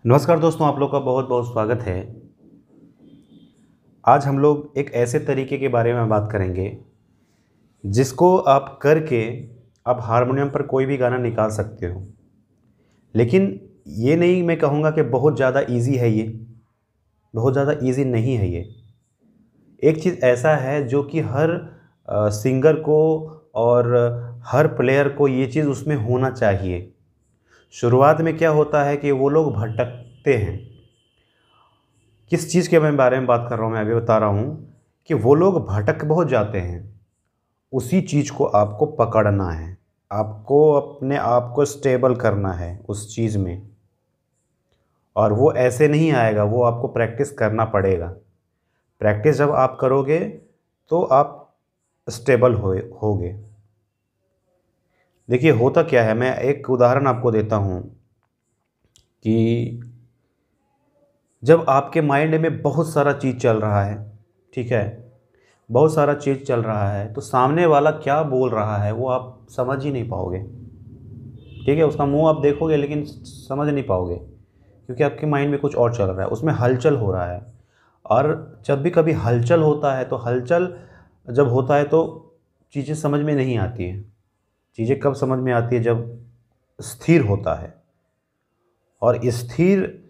नमस्कार दोस्तों, आप लोग का बहुत बहुत स्वागत है। आज हम लोग एक ऐसे तरीके के बारे में बात करेंगे जिसको आप करके आप हारमोनियम पर कोई भी गाना निकाल सकते हो। लेकिन ये नहीं मैं कहूँगा कि बहुत ज़्यादा इजी है, ये बहुत ज़्यादा इजी नहीं है। ये एक चीज़ ऐसा है जो कि हर सिंगर को और हर प्लेयर को ये चीज़ उसमें होना चाहिए। शुरुआत में क्या होता है कि वो लोग भटकते हैं। किस चीज़ के मैं बारे में बात कर रहा हूँ, मैं अभी बता रहा हूँ कि वो लोग भटक बहुत जाते हैं। उसी चीज़ को आपको पकड़ना है, आपको अपने आप को स्टेबल करना है उस चीज़ में। और वो ऐसे नहीं आएगा, वो आपको प्रैक्टिस करना पड़ेगा। प्रैक्टिस जब आप करोगे तो आप स्टेबल होगे। देखिए होता क्या है, मैं एक उदाहरण आपको देता हूँ कि जब आपके माइंड में बहुत सारा चीज़ चल रहा है, ठीक है, बहुत सारा चीज़ चल रहा है, तो सामने वाला क्या बोल रहा है वो आप समझ ही नहीं पाओगे। ठीक है, उसका मुंह आप देखोगे लेकिन समझ नहीं पाओगे, क्योंकि आपके माइंड में कुछ और चल रहा है, उसमें हलचल हो रहा है। और जब भी कभी हलचल होता है तो हलचल जब होता है तो चीज़ें समझ में नहीं आती हैं। चीज़ें कब समझ में आती है? जब स्थिर होता है। और स्थिर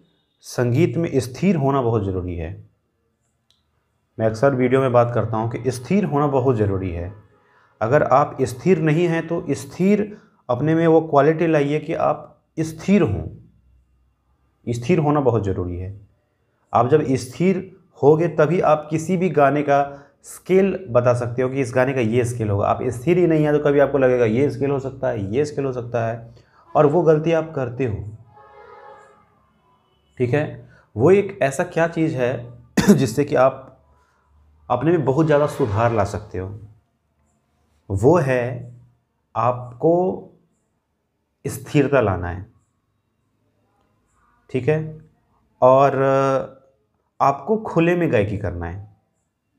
संगीत में स्थिर होना बहुत ज़रूरी है। मैं अक्सर वीडियो में बात करता हूँ कि स्थिर होना बहुत ज़रूरी है। अगर आप स्थिर नहीं हैं तो स्थिर अपने में वो क्वालिटी लाइए कि आप स्थिर हों। स्थिर होना बहुत ज़रूरी है। आप जब स्थिर होगे तभी आप किसी भी गाने का स्केल बता सकते हो कि इस गाने का ये स्केल होगा। आप स्थिर ही नहीं है तो कभी आपको लगेगा ये स्केल हो सकता है, ये स्केल हो सकता है, और वो गलती आप करते हो। ठीक है, वो एक ऐसा क्या चीज़ है जिससे कि आप अपने में बहुत ज़्यादा सुधार ला सकते हो। वो है आपको स्थिरता लाना है। ठीक है, और आपको खुले में गायकी करना है।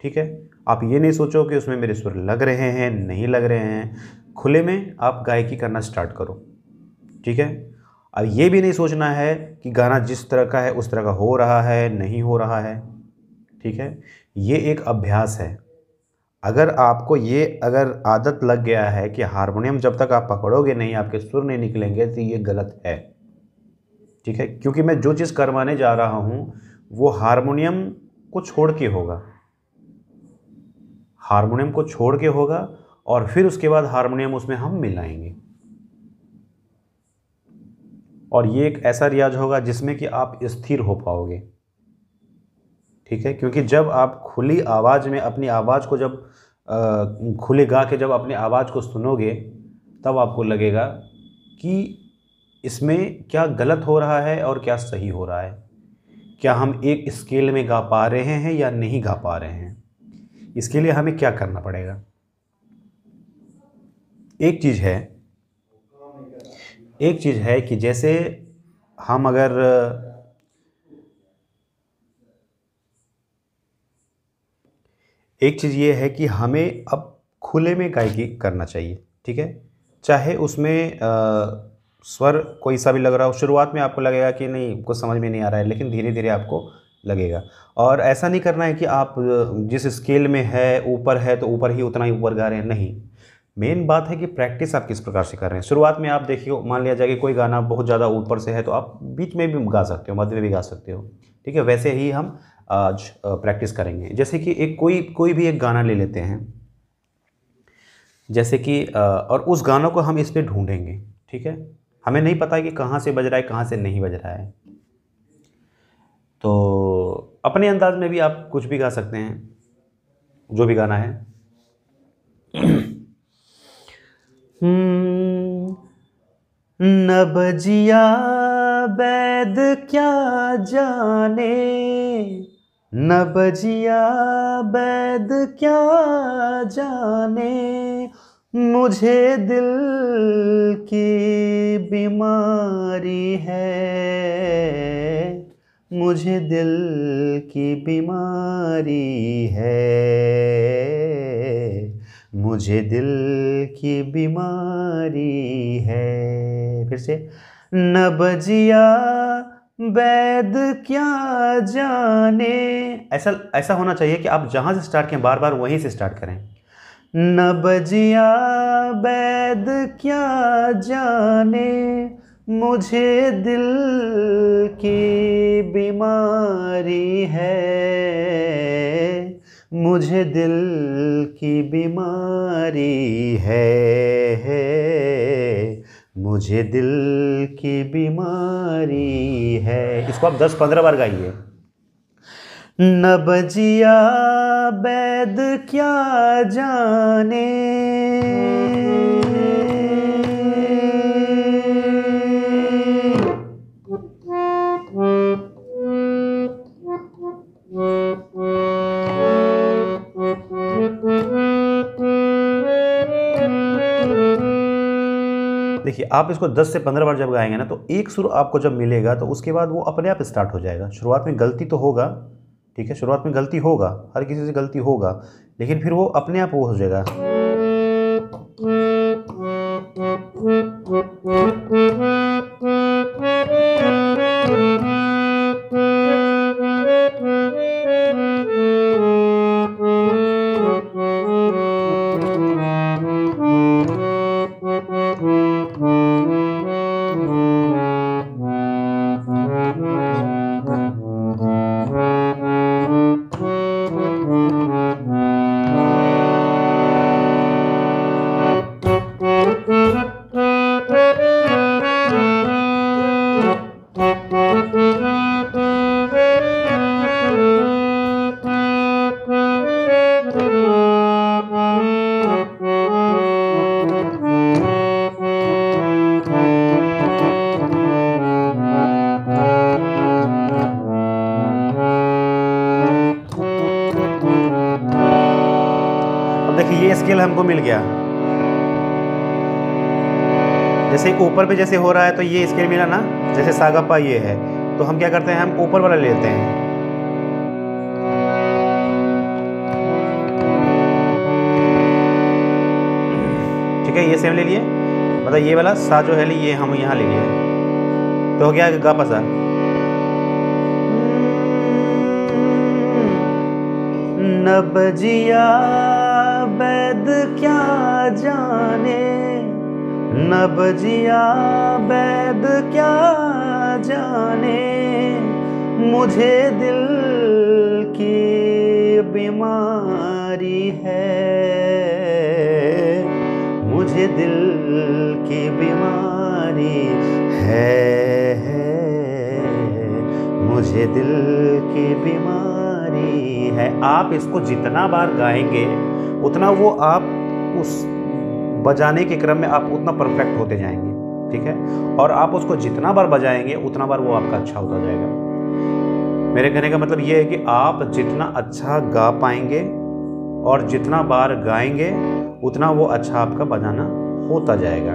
ठीक है, आप ये नहीं सोचो कि उसमें मेरे सुर लग रहे हैं नहीं लग रहे हैं। खुले में आप गायकी करना स्टार्ट करो। ठीक है, अब ये भी नहीं सोचना है कि गाना जिस तरह का है उस तरह का हो रहा है नहीं हो रहा है। ठीक है, ये एक अभ्यास है। अगर आदत लग गया है कि हारमोनियम जब तक आप पकड़ोगे नहीं आपके सुर नहीं निकलेंगे, तो ये गलत है। ठीक है, क्योंकि मैं जो चीज़ करवाने जा रहा हूँ वो हारमोनियम को छोड़ के होगा। हारमोनियम को छोड़ के होगा और फिर उसके बाद हारमोनियम उसमें हम मिलाएंगे। और ये एक ऐसा रियाज होगा जिसमें कि आप स्थिर हो पाओगे। ठीक है, क्योंकि जब आप खुली आवाज़ में अपनी आवाज़ को जब खुले गा के जब अपनी आवाज़ को सुनोगे तब आपको लगेगा कि इसमें क्या गलत हो रहा है और क्या सही हो रहा है। क्या हम एक स्केल में गा पा रहे हैं या नहीं गा पा रहे हैं। इसके लिए हमें क्या करना पड़ेगा? एक चीज़ है एक चीज़ है कि जैसे हम अगर एक चीज़ ये है कि हमें अब खुले में गायकी करना चाहिए। ठीक है, चाहे उसमें स्वर कोई सा भी लग रहा हो। शुरुआत में आपको लगेगा कि नहीं कुछ समझ में नहीं आ रहा है, लेकिन धीरे धीरे आपको लगेगा। और ऐसा नहीं करना है कि आप जिस स्केल में है ऊपर है तो ऊपर ही उतना ही ऊपर गा रहे हैं, नहीं। मेन बात है कि प्रैक्टिस आप किस प्रकार से कर रहे हैं। शुरुआत में आप देखिए, मान लिया जाए कि कोई गाना बहुत ज़्यादा ऊपर से है तो आप बीच में भी गा सकते हो, मध्य में भी गा सकते हो। ठीक है, वैसे ही हम आज प्रैक्टिस करेंगे। जैसे कि एक कोई भी एक गाना ले लेते हैं, जैसे कि और उस गानों को हम इस पे ढूंढेंगे। ठीक है, हमें नहीं पता है कि कहाँ से बज रहा है कहाँ से नहीं बज रहा है, तो अपने अंदाज में भी आप कुछ भी गा सकते हैं, जो भी गाना है। न बजिया बैद क्या जाने, न बजिया बैद क्या जाने, मुझे दिल की बीमारी है, मुझे दिल की बीमारी है, मुझे दिल की बीमारी है। फिर से, न बजिया वैद क्या जाने। ऐसा ऐसा होना चाहिए कि आप जहाँ से स्टार्ट करें बार बार वहीं से स्टार्ट करें। न बजिया वैद क्या जाने, मुझे दिल की बीमारी है, मुझे दिल की बीमारी है, मुझे दिल की बीमारी है। इसको आप 10-15 बार गाइए। न बजिया वैद क्या जाने, देखिए आप इसको 10 से 15 बार जब गाएंगे ना तो एक सुर आपको जब मिलेगा तो उसके बाद वो अपने आप स्टार्ट हो जाएगा। शुरुआत में गलती तो होगा, ठीक है, शुरुआत में गलती होगा, हर किसी से गलती होगा, लेकिन फिर वो अपने आप वो हो जाएगा। देखिए ये स्केल हमको मिल गया। जैसे ऊपर पे जैसे हो रहा है तो ये स्केल मिला ना, जैसे सागापा ये है, तो हम क्या करते हैं, हम ऊपर वाला लेते हैं। ठीक है, ये सेम ले लिए, मतलब ये वाला सा जो है ये हम यहाँ ले लिए, तो हो गया गा पा सा। न बजिया वैद क्या जाने, न बजिया वैद क्या जाने, मुझे दिल की बीमारी है, मुझे दिल की बीमारी है, मुझे दिल की बीमारी है। आप इसको जितना बार गाएंगे उतना वो आप उस बजाने के क्रम में आप उतना परफेक्ट होते जाएंगे, ठीक है, और आप उसको जितना बार बजाएंगे उतना बार वो आपका अच्छा होता जाएगा। मेरे कहने का मतलब ये है कि आप जितना अच्छा गा पाएंगे और जितना बार गाएंगे उतना वो अच्छा आपका बजाना होता जाएगा।